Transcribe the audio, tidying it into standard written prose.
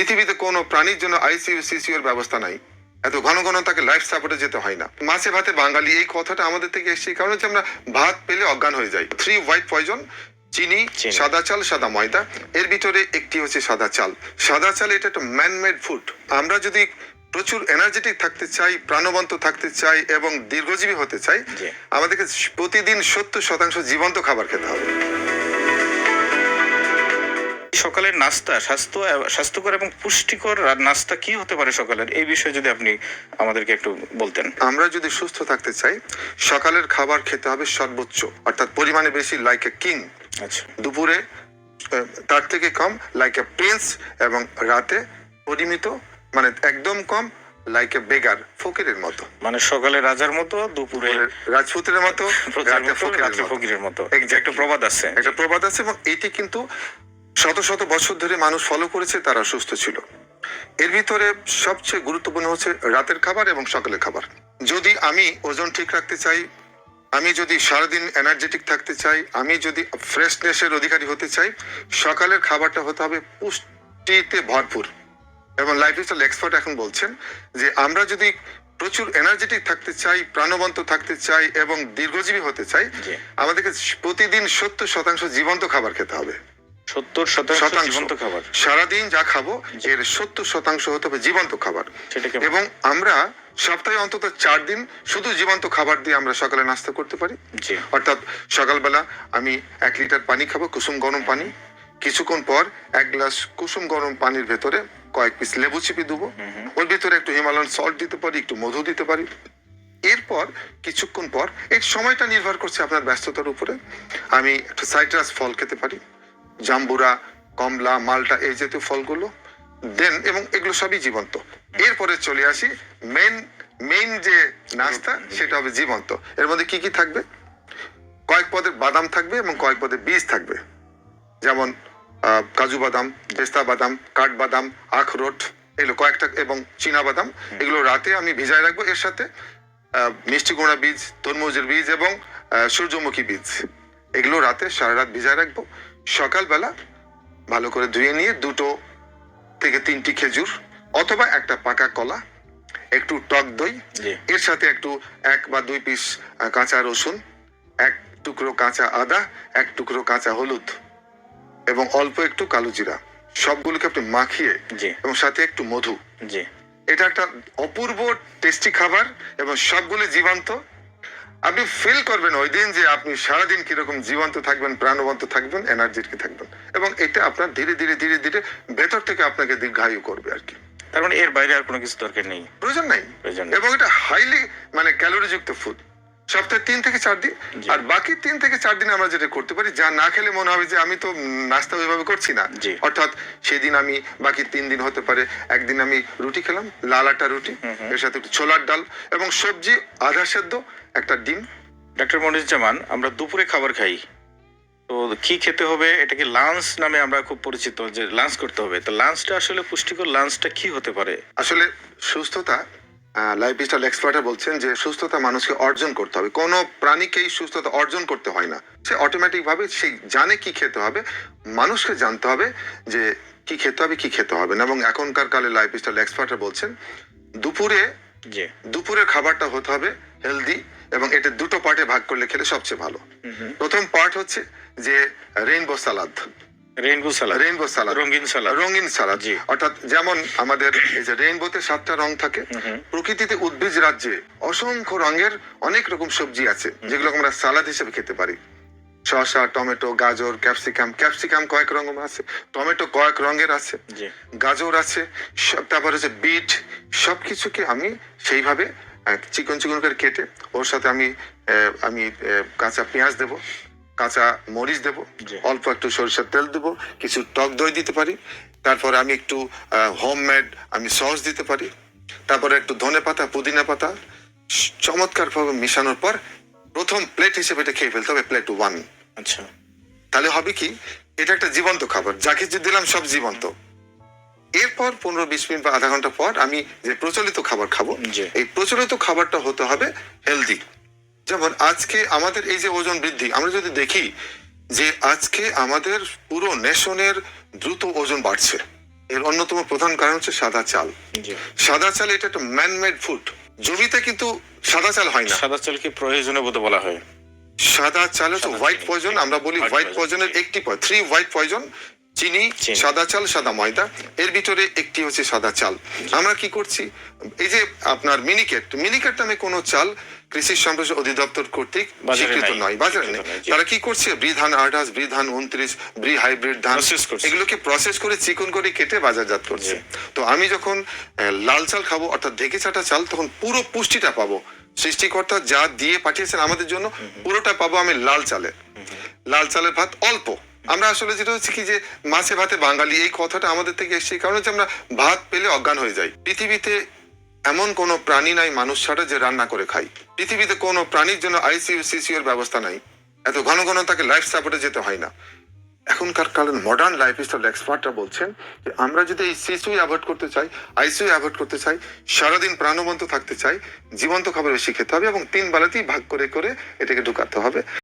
পৃথিবীতে কোনো প্রাণীর জন্য আইসিইউ সিসিউর ব্যবস্থা নাই, এত ঘন ঘন তাকে লাইফ সাপোর্টে যেতে হয় না। মাছে ভাতে বাঙালি, এই কথাটা আমাদের থেকে এসেছে এই কারণে যে আমরা ভাত পেলে অজ্ঞান হয়ে যাই। 3 হোয়াইট পয়জন, চিনি, সাদা চাল, সাদা ময়দা, এর ভিতরে একটি হচ্ছে সাদা চাল। সাদা চাল এটা একটা ম্যানমেড ফুড। আমরা যদি প্রচুর এনার্জেটিক থাকতে চাই, প্রাণবন্ত থাকতে চাই এবং দীর্ঘজীবী হতে চাই, আমাদেরকে প্রতিদিন 70% জীবন্ত খাবার খেতে হবে। সকালের নাস্তা স্বাস্থ্যকর এবং পুষ্টিকর নাস্তা কি হতে পারে সকালের, এই বিষয়ে যদি আপনি আমাদেরকে একটু বলতেন। আমরা যদি সুস্থ থাকতে চাই, সকালের খাবার খেতে হবে সর্বোচ্চ, অর্থাৎ পরিমাণে বেশি লাইক এ কিং, দুপুরে তার থেকে কম লাইক এ প্রিন্স, এবং রাতে পরিমিত মানে একদম কম লাইক এ বেগার, ফকিরের মতো। মানে সকালে রাজার মতো, দুপুরে রাজপুতের মতো, রাতে ফকিরের মতো। একটা প্রবাদ আছে, এবং এটি কিন্তু শত শত বছর ধরে মানুষ ফলো করেছে, তারা সুস্থ ছিল। এর ভিতরে সবচেয়ে গুরুত্বপূর্ণ হচ্ছে রাতের খাবার এবং সকালের খাবার। যদি আমি ওজন ঠিক রাখতে চাই, আমি যদি সারাদিন এনার্জেটিক থাকতে চাই, আমি যদি ফ্রেশনেসের অধিকারী হতে চাই, সকালের খাবারটা হতে হবে পুষ্টিতে ভরপুর। এবং লাইফস্টাইল এক্সপার্ট এখন বলছেন যে আমরা যদি প্রচুর এনার্জেটিক থাকতে চাই, প্রাণবন্ত থাকতে চাই এবং দীর্ঘজীবী হতে চাই, আমাদেরকে প্রতিদিন 70% জীবন্ত খাবার খেতে হবে। 70% জীবন্ত খাবার। সারাদিন যা খাবো এর 70% হতে হবে জীবন্ত খাবার। এবং আমরা সপ্তাহে অন্তত 4 দিন শুধু জীবন্ত খাবার দিয়ে আমরা সকালে নাস্তা করতে পারি। অর্থাৎ সকালবেলা আমি 1 লিটার পানি খাবো, কুসুম গরম পানি। কিছুক্ষণ পর 1 গ্লাস কুসুম গরম পানির ভেতরে কয়েক পিস লেবু চিপে দেবো, ওর ভিতরে একটু হিমালয়ান সল্ট দিতে পারি, একটু মধু দিতে পারি। এরপর কিছুক্ষণ পর, এই সময়টা নির্ভর করছে আপনার ব্যস্ততার উপরে, আমি একটু সাইট্রাস ফল খেতে পারি, জাম্বুরা, কমলা, মালটা, এই জাতীয় ফলগুলো দেন, এবং এগুলো সবই জীবন্ত। এরপরে চলে আসি মেইন যে নাস্তা, সেটা হবে জীবন্ত। এর মধ্যে কি কি থাকবে? কয়েক পদের বাদাম থাকবে এবং কয়েক পদের বীজ থাকবে, যেমন কাজু বাদাম, পেস্তা বাদাম, কাঠবাদাম, আখরোট, এগুলো কয়েকটা, এবং চীনা বাদাম। এগুলো রাতে আমি ভিজায় রাখবো। এর সাথে মিষ্টি কুমড়া বীজ, তরমুজের বীজ এবং সূর্যমুখী বীজ, এগুলো রাতে সারা রাত ভিজায় রাখবো। সকালবেলা ভালো করে ধুয়ে নিয়ে 2 থেকে 3টি খেজুর অথবা একটা পাকা কলা, একটু টক দই, এর সাথে একটু 1 বা 2 পিস কাঁচা রসুন, 1 টুকরো কাঁচা আদা, 1 টুকরো কাঁচা হলুদ এবং অল্প একটু কালো জিরা, সবগুলোকে আপনি মাখিয়ে এবং সাথে একটু মধু। এটা একটা অপূর্ব টেস্টি খাবার এবং সবগুলো জীবন্ত। আপনি ফিল করবেন ওই দিন যে আপনি সারাদিন কিরকম জীবন্ত থাকবেন, প্রাণবন্ত থাকবেন, এনার্জেটিক থাকবেন, এবং এটা আপনার ধীরে ধীরে ধীরে ধীরে ভেতর থেকে আপনাকে দীর্ঘায়ু করবে আর কি। তার মানে এর বাইরে আর কোনো কিছু দরকার নেই, প্রয়োজন নেই। এবং এটা হাইলি মানে ক্যালোরিযুক্ত ফুড। সপ্তাহে 3 থেকে 4 দিন, আর বাকি 3 থেকে 4 দিন আমরা যেটা করতে পারি, যা না খেলে মনে হবে যে আমি তো নাস্তা ওইভাবে করছি না, অর্থাৎ সেদিন আমি বাকি 3 দিন হতে পারে একদিন আমি রুটি খেলাম, লাল আটা রুটি, এর সাথে একটু ছোলার ডাল এবং সবজি আধা সেদ্ধ, একটা ডিম। ডক্টর মনিরুজ্জামান, আমরা দুপুরে খাবার খাই, তো কি খেতে হবে? এটাকে লাঞ্চ নামে আমরা খুব পরিচিত, যে লাঞ্চ করতে হবে। তো লাঞ্চটা আসলে পুষ্টিকর লাঞ্চটা কি হতে পারে? আসলে সুস্থতা, লাইফস্টাইল এক্সপার্টরা বলছেন যে সুস্থতা মানুষকে অর্জন করতে হবে। কোনো প্রাণীকেই সুস্থতা অর্জন করতে হয় না, সে অটোমেটিক ভাবে সে জানে কি খেতে হবে। মানুষকে জানতে হবে যে কি খেতে হবে, কি খেতে হবে না। এবং এখনকার কালে লাইফস্টাইল এক্সপার্টরা বলছেন দুপুরের খাবারটা হতে হবে হেলদি, এবং এটা 2টো পার্টে ভাগ করলে খেলে সবচেয়ে ভালো। প্রথম পার্ট হচ্ছে যে রেইনবো সালাদ, রঙিন সালাদ, অর্থাৎ যেমন আমাদের এই যে রেইনবোতে 7টা রং থাকে, প্রকৃতিতে উদ্ভিজ রাজ্যে অসংখ্য রঙের অনেক রকম সবজি আছে যেগুলো আমরা সালাদ হিসেবে খেতে পারি। শসা, টমেটো, গাজর, ক্যাপসিকাম কয়েক রঙের আছে, টমেটো কয়েক রঙের আছে, গাজর আছে, তারপর হচ্ছে বিট। সবকিছুকে আমি সেইভাবে চিকন চিকন করে কেটে, ওর সাথে আমি কাঁচা পেঁয়াজ দেবো, কাঁচা মরিচ দেব, অল্প একটু সরিষার তেল দেবো, কিছু টক দই দিতে পারি, তারপরে আমি একটু হোমমেড আমি সস দিতে পারি, তারপরে একটু ধনে পাতা, পুদিনা পাতা চমৎকার ভাবে মিশানোর পর প্রথম প্লেট হিসেবে এটা খেয়ে ফেলতে হবে, প্লেট 1। আচ্ছা, তাহলে হবে কি, এটা একটা জীবন্ত খাবার, যাকে যে দিলাম সব জীবন্ত। এরপর 15-20 মিনিট বা আধা ঘন্টা পর আমি যে প্রচলিত খাবার খাবো, এই প্রচলিত খাবারটা হতে হবে হেলদি। যেমন আজকে আমাদের এই যে ওজন বৃদ্ধি, আমরা যদি দেখি যে আজকে আমাদের পুরো নেশনের দ্রুত ওজন বাড়ছে, এর অন্যতম প্রধান কারণ হচ্ছে সাদা চাল। জি। সাদা চাল এটা একটা ম্যানমেড ফুড। জমিতে কিন্তু সাদা চাল হয় না। সাদা চালকে প্রয়োজনীয় বলতে বলা হয়। সাদা চাল হচ্ছে সাদা হোয়াইট চাল। পয়জন, আমরা বলি White হোয়াইট poison, পয়জনের জি। একটি 3 হোয়াইট পয়জন, চিনি, চিনি। সাদা চাল, সাদা ময়দা, এর ভিতরে একটি হচ্ছে সাদা চাল। আমরা কি করছি, এই যে আপনার মিনিকেট নামে কোনো চাল কৃষি সম্প্রসারণ অধিদপ্তর কর্তৃক বাজারে স্বীকৃত নাই। নয়, বাজারে স্বীকৃত নেই। নয়, জি। তারা কি করছে, ব্রিধান 28, ব্রিধান 29, ব্রি হাইব্রিড ধান, Process করছে। এগুলোকে প্রসেস করে চিকন করে কেটে বাজারজাত করছে। তো আমি যখন লাল চাল খাবো, অর্থাৎ ঢেকে ছাটা চাল, তখন পুরো পুষ্টিটা পাবো। সৃষ্টিকর্তা যা দিয়ে পাঠিয়েছেন আমাদের জন্য পুরোটা পাবো আমি লাল চালে। লাল চালের ভাত অল্প। আমরা আসলে যেটা হচ্ছে কি যে মাছে ভাতে বাঙালি, এই কথাটা আমাদের থেকে এসছে, কারণ হচ্ছে আমরা ভাত পেলে অজ্ঞান হয়ে যাই। পৃথিবীতে এমন কোনো প্রাণী নাই মানুষ ছাড়া যে রান্না করে খায়। পৃথিবীতে কোনো প্রাণীর জন্য আইসিইউ সিসিউর ব্যবস্থা নাই, এত ঘন ঘন তাকে লাইফ সাপোর্টে যেতে হয় না। এখনকার কারণ মডার্ন লাইফস্টাইল এক্সপার্টরা বলছেন যে আমরা যদি এই সিসিউ অ্যাভয়েড করতে চাই, আইসিইউ অ্যাভয়েড করতে চাই, সারাদিন প্রাণবন্ত থাকতে চাই, জীবন্ত খাবার বেশি খেতে হবে এবং 3 বেলাতেই ভাগ করে করে এটাকে ঢুকাতে হবে।